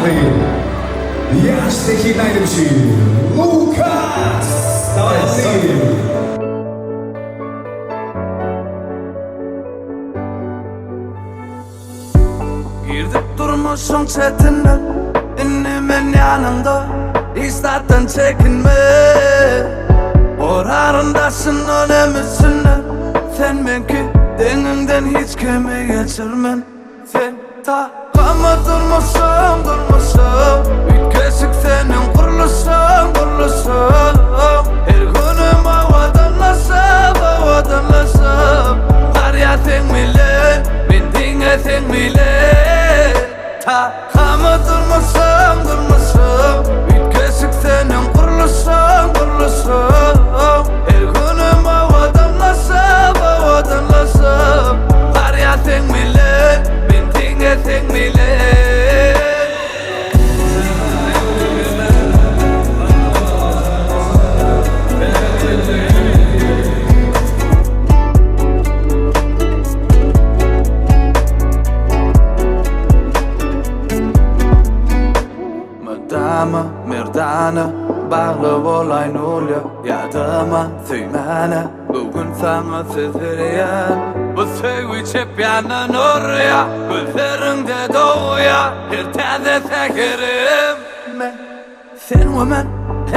Yazdaki Nail'ci Lucas Dali. Girdik durmuşsun çetinle, dinlemen yanında, isterden çekinme. Orarındasın önemlisine, sen belki deninden hiç kime geçirmen. Sen takama durmuşsun, bir kesik senin kuruluşun. Her günüm havadanlasam, var ya sen bilen, ben dinle sen bilen. Takama durmuşsun, bir kesik senin kuruluşun. Her günüm havadanlasam, var ya sen bilen, ben dinle sen bilen. Merdana bağlı olayın oluyor yadıma süymene. Bugün sana söz veriyen bu sevgi hep yanın oraya, gözlerinde doğuya her taze sekerim. Sen ve ben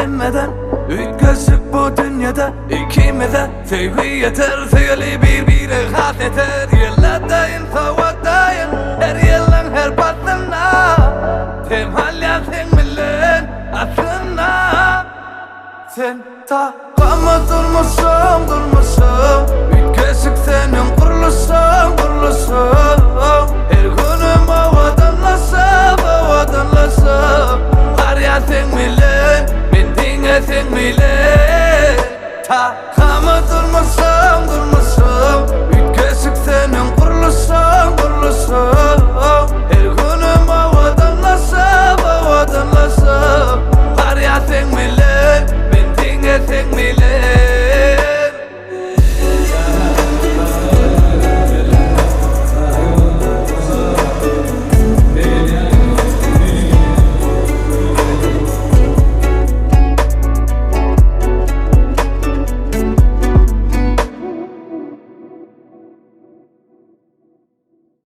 hemmeden ülkesik bu dünyada, ikimize sevgi yeter, sevgili birbiri has yeter. Yıllardayın savaştayın, her yılın her batına, sen hala sen bilen aslında. Sen takama durmuşsun, bir kesik senin kuruluşun. Her günüm havadanlasam, var ya sen bilen, ben dinle sen bilen. Takama durmuşsun, bir kesik senin kuruluşun. Her günüm havadanlasam, var ya sen bilen, ben dinle sen bilen.